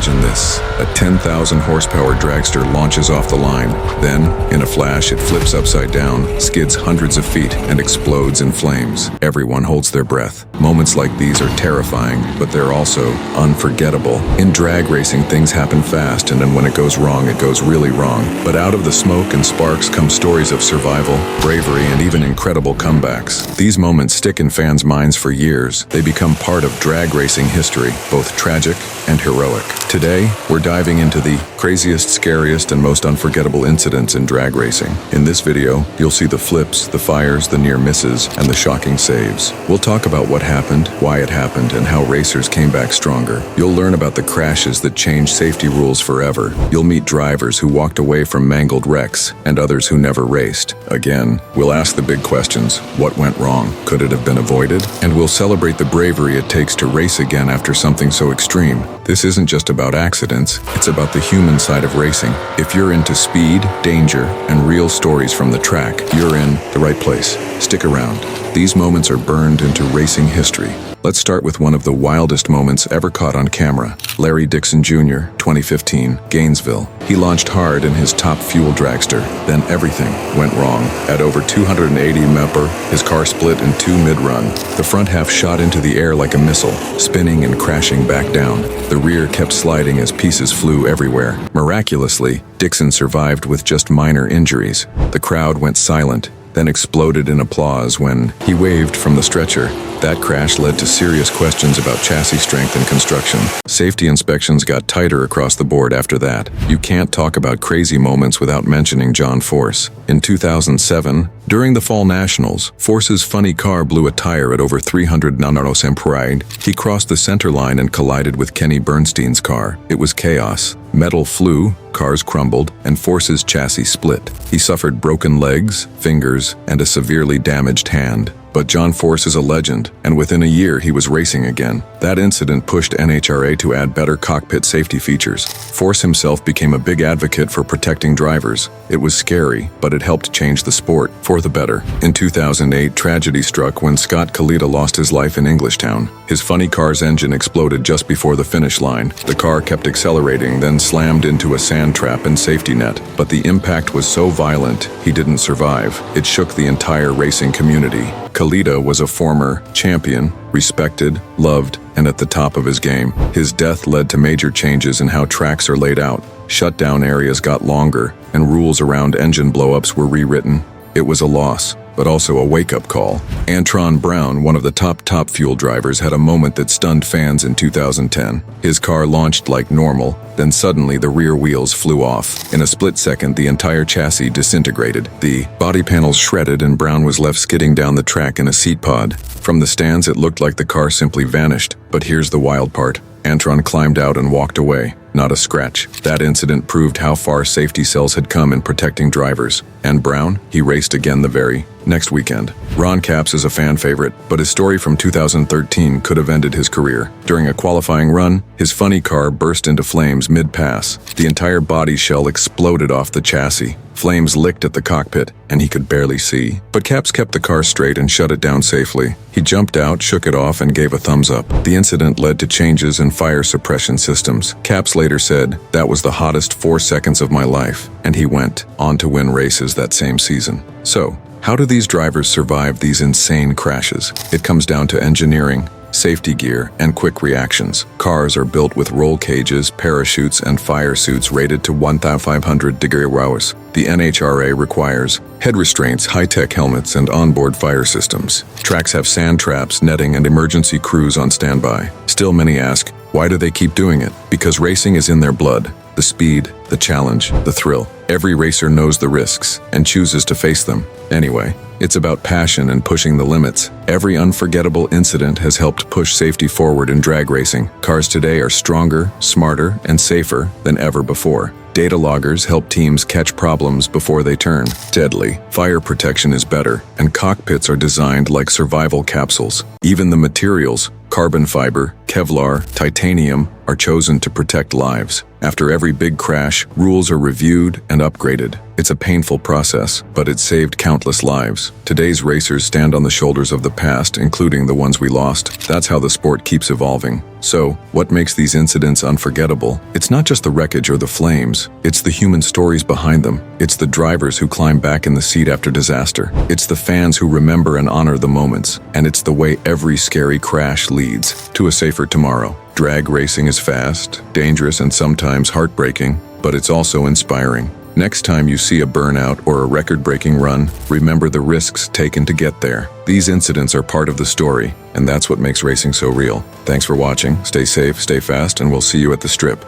Imagine this. A 10,000 horsepower dragster launches off the line. Then, in a flash, it flips upside down, skids hundreds of feet, and explodes in flames. Everyone holds their breath. Moments like these are terrifying, but they're also unforgettable. In drag racing, things happen fast, and then when it goes wrong, it goes really wrong. But out of the smoke and sparks come stories of survival, bravery, and even incredible comebacks. These moments stick in fans' minds for years. They become part of drag racing history, both tragic and heroic. Today, we're diving into the craziest, scariest, and most unforgettable incidents in drag racing. In this video, you'll see the flips, the fires, the near misses, and the shocking saves. We'll talk about what happened, why it happened, and how racers came back stronger. You'll learn about the crashes that changed safety rules forever. You'll meet drivers who walked away from mangled wrecks, and others who never raced. Again, we'll ask the big questions. What went wrong? Could it have been avoided? And we'll celebrate the bravery it takes to race again after something so extreme. This isn't just about accidents, it's about the human side of racing. If you're into speed, danger, and real stories from the track, you're in the right place. Stick around. These moments are burned into racing history. Let's start with one of the wildest moments ever caught on camera. Larry Dixon Jr., 2015, Gainesville. He launched hard in his top fuel dragster. Then everything went wrong. At over 280 mph, his car split in two mid-run. The front half shot into the air like a missile, spinning and crashing back down. The rear kept sliding as pieces flew everywhere. Miraculously, Dixon survived with just minor injuries. The crowd went silent, then exploded in applause when he waved from the stretcher. That crash led to serious questions about chassis strength and construction. Safety inspections got tighter across the board after that. You can't talk about crazy moments without mentioning John Force. In 2007, during the Fall Nationals, Force's funny car blew a tire at over 300 mph. He crossed the center line and collided with Kenny Bernstein's car. It was chaos. Metal flew, cars crumbled, and Force's chassis split. He suffered broken legs, fingers, and a severely damaged hand. But John Force is a legend, and within a year he was racing again. That incident pushed NHRA to add better cockpit safety features. Force himself became a big advocate for protecting drivers. It was scary, but it helped change the sport for the better. In 2008, tragedy struck when Scott Kalita lost his life in Englishtown. His funny car's engine exploded just before the finish line. The car kept accelerating, then slammed into a sand trap and safety net. But the impact was so violent, he didn't survive. It shook the entire racing community. Kalita was a former champion, respected, loved, and at the top of his game. His death led to major changes in how tracks are laid out. Shutdown areas got longer, and rules around engine blowups were rewritten. It was a loss, but also a wake-up call. Antron Brown, one of the top fuel drivers, had a moment that stunned fans in 2010. His car launched like normal, then suddenly the rear wheels flew off. In a split second, the entire chassis disintegrated. The body panels shredded and Brown was left skidding down the track in a seat pod. From the stands, it looked like the car simply vanished. But here's the wild part. Antron climbed out and walked away. Not a scratch. That incident proved how far safety cells had come in protecting drivers. And Brown, he raced again the very next weekend. Ron Capps is a fan favorite, but his story from 2013 could have ended his career. During a qualifying run, his funny car burst into flames mid-pass. The entire body shell exploded off the chassis. Flames licked at the cockpit, and he could barely see. But Capps kept the car straight and shut it down safely. He jumped out, shook it off, and gave a thumbs up. The incident led to changes in fire suppression systems. Capps later said, "That was the hottest 4 seconds of my life," and he went on to win races that same season. So, how do these drivers survive these insane crashes? It comes down to engineering, safety gear, and quick reactions. Cars are built with roll cages, parachutes, and fire suits rated to 1,500 degrees. The NHRA requires head restraints, high-tech helmets, and onboard fire systems. Tracks have sand traps, netting, and emergency crews on standby. Still, many ask, why do they keep doing it? Because racing is in their blood. The speed, the challenge, the thrill. Every racer knows the risks and chooses to face them. Anyway, it's about passion and pushing the limits. Every unforgettable incident has helped push safety forward in drag racing. Cars today are stronger, smarter, and safer than ever before. Data loggers help teams catch problems before they turn deadly. Fire protection is better, and cockpits are designed like survival capsules. Even the materials, Carbon fiber, Kevlar, titanium are chosen to protect lives. After every big crash, rules are reviewed and upgraded. It's a painful process, but it saved countless lives. Today's racers stand on the shoulders of the past, including the ones we lost. That's how the sport keeps evolving. So, what makes these incidents unforgettable? It's not just the wreckage or the flames. It's the human stories behind them. It's the drivers who climb back in the seat after disaster. It's the fans who remember and honor the moments. And it's the way every scary crash leads to a safer tomorrow. Drag racing is fast, dangerous, and sometimes heartbreaking, but it's also inspiring. Next time you see a burnout or a record-breaking run, remember the risks taken to get there. These incidents are part of the story, and that's what makes racing so real. Thanks for watching, stay safe, stay fast, and we'll see you at the strip.